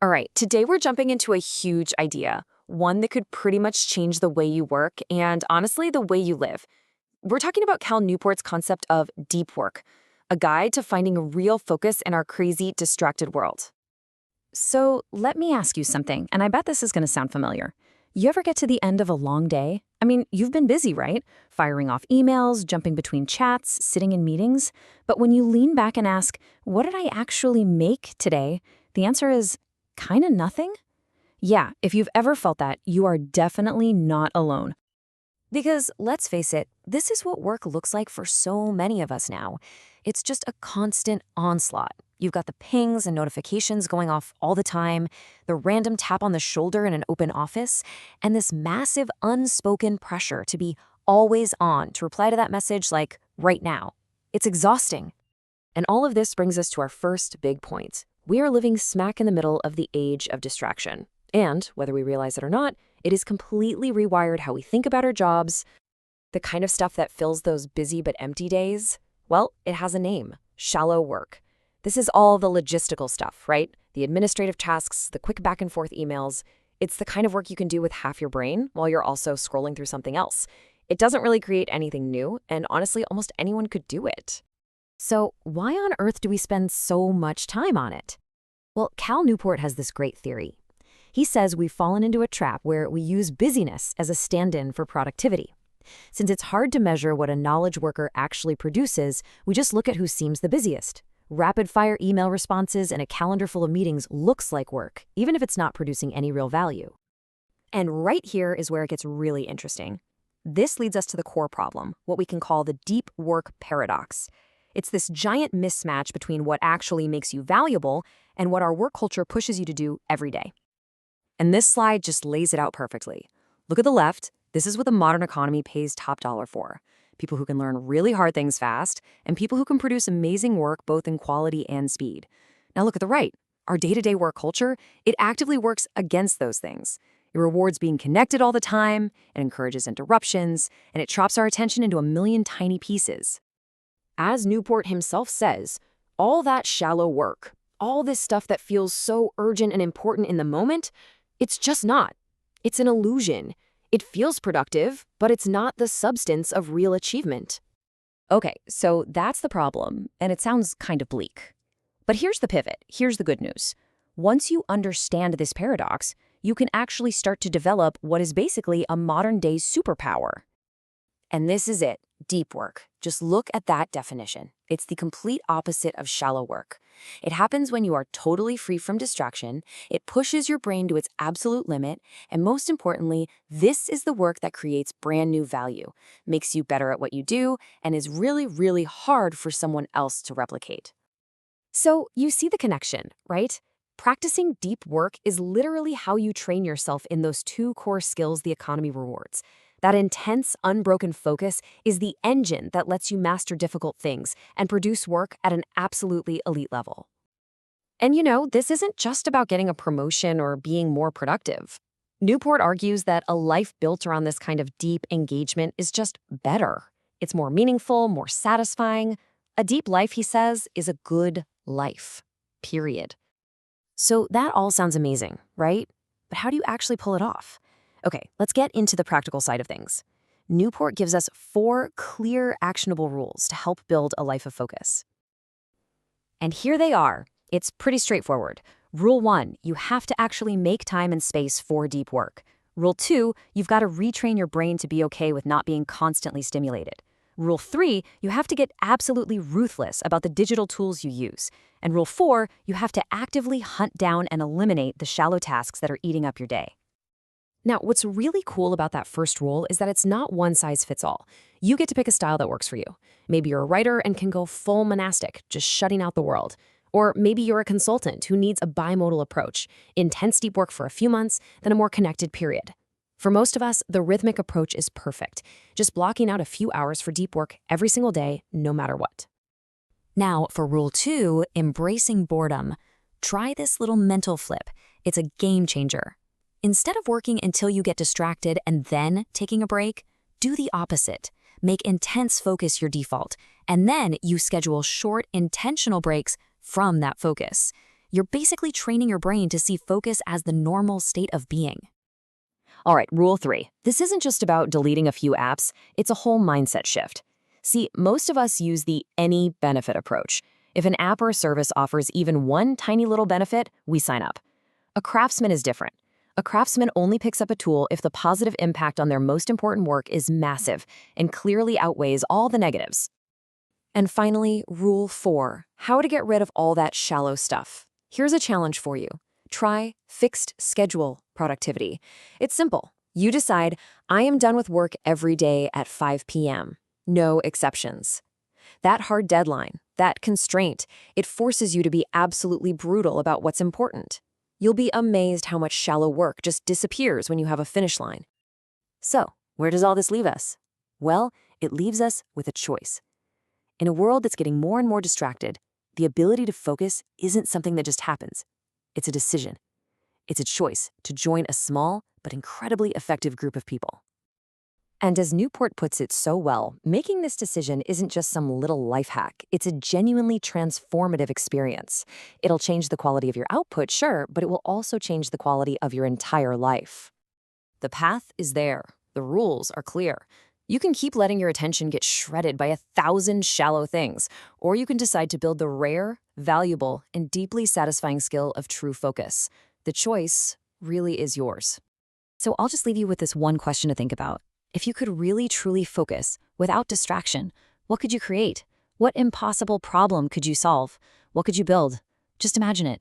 All right, today we're jumping into a huge idea, one that could pretty much change the way you work and, honestly, the way you live. We're talking about Cal Newport's concept of deep work, a guide to finding real focus in our crazy, distracted world. So let me ask you something, and I bet this is going to sound familiar. You ever get to the end of a long day? I mean, you've been busy, right? Firing off emails, jumping between chats, sitting in meetings. But when you lean back and ask, what did I actually make today? The answer is kind of nothing. Yeah, if you've ever felt that, you are definitely not alone. Because let's face it, this is what work looks like for so many of us now. It's just a constant onslaught. You've got the pings and notifications going off all the time, the random tap on the shoulder in an open office, and this massive unspoken pressure to be always on, to reply to that message like right now. It's exhausting. And all of this brings us to our first big point. We are living smack in the middle of the age of distraction. And, whether we realize it or not, it has completely rewired how we think about our jobs, the kind of stuff that fills those busy but empty days. Well, it has a name: shallow work. This is all the logistical stuff, right? The administrative tasks, the quick back and forth emails. It's the kind of work you can do with half your brain while you're also scrolling through something else. It doesn't really create anything new, and honestly, almost anyone could do it. So why on earth do we spend so much time on it? Well, Cal Newport has this great theory. He says we've fallen into a trap where we use busyness as a stand-in for productivity. Since it's hard to measure what a knowledge worker actually produces, we just look at who seems the busiest. Rapid-fire email responses and a calendar full of meetings looks like work, even if it's not producing any real value. And right here is where it gets really interesting. This leads us to the core problem, what we can call the deep work paradox. It's this giant mismatch between what actually makes you valuable and what our work culture pushes you to do every day. And this slide just lays it out perfectly. Look at the left. This is what the modern economy pays top dollar for. People who can learn really hard things fast, and people who can produce amazing work both in quality and speed. Now look at the right. Our day-to-day work culture, it actively works against those things. It rewards being connected all the time, it encourages interruptions, and it chops our attention into a million tiny pieces. As Newport himself says, all that shallow work, all this stuff that feels so urgent and important in the moment, it's just not. It's an illusion. It feels productive, but it's not the substance of real achievement. Okay, so that's the problem, and it sounds kind of bleak. But here's the pivot. Here's the good news. Once you understand this paradox, you can actually start to develop what is basically a modern-day superpower. And this is it, deep work. Just look at that definition. It's the complete opposite of shallow work. It happens when you are totally free from distraction, it pushes your brain to its absolute limit, and most importantly, this is the work that creates brand new value, makes you better at what you do, and is really, really hard for someone else to replicate. So you see the connection, right? Practicing deep work is literally how you train yourself in those two core skills the economy rewards. That intense, unbroken focus is the engine that lets you master difficult things and produce work at an absolutely elite level. And this isn't just about getting a promotion or being more productive. Newport argues that a life built around this kind of deep engagement is just better. It's more meaningful, more satisfying. A deep life, he says, is a good life. Period. So that all sounds amazing, right? But how do you actually pull it off? Okay, let's get into the practical side of things. Newport gives us 4 clear, actionable rules to help build a life of focus. And here they are. It's pretty straightforward. Rule 1, you have to actually make time and space for deep work. Rule 2, you've got to retrain your brain to be okay with not being constantly stimulated. Rule 3, you have to get absolutely ruthless about the digital tools you use. And Rule 4, you have to actively hunt down and eliminate the shallow tasks that are eating up your day. Now, what's really cool about that first rule is that it's not one size fits all. You get to pick a style that works for you. Maybe you're a writer and can go full monastic, just shutting out the world. Or maybe you're a consultant who needs a bimodal approach, intense deep work for a few months, then a more connected period. For most of us, the rhythmic approach is perfect, just blocking out a few hours for deep work every single day, no matter what. Now, for Rule 2, embracing boredom. Try this little mental flip. It's a game changer. Instead of working until you get distracted and then taking a break, do the opposite. Make intense focus your default, and then you schedule short, intentional breaks from that focus. You're basically training your brain to see focus as the normal state of being. All right, rule 3. This isn't just about deleting a few apps, it's a whole mindset shift. See, most of us use the any benefit approach. If an app or service offers even one tiny little benefit, we sign up. A craftsman is different. A craftsman only picks up a tool if the positive impact on their most important work is massive and clearly outweighs all the negatives. And finally, rule 4, how to get rid of all that shallow stuff. Here's a challenge for you. Try fixed schedule productivity. It's simple. You decide, I am done with work every day at 5 p.m. No exceptions. That hard deadline, that constraint, it forces you to be absolutely brutal about what's important. You'll be amazed how much shallow work just disappears when you have a finish line. So, where does all this leave us? Well, it leaves us with a choice. In a world that's getting more and more distracted, the ability to focus isn't something that just happens. It's a decision. It's a choice to join a small but incredibly effective group of people. And as Newport puts it so well, making this decision isn't just some little life hack. It's a genuinely transformative experience. It'll change the quality of your output, sure, but it will also change the quality of your entire life. The path is there. The rules are clear. You can keep letting your attention get shredded by 1,000 shallow things, or you can decide to build the rare, valuable, and deeply satisfying skill of true focus. The choice really is yours. So I'll just leave you with this one question to think about. If you could really truly focus without distraction, what could you create? What impossible problem could you solve? What could you build? Just imagine it.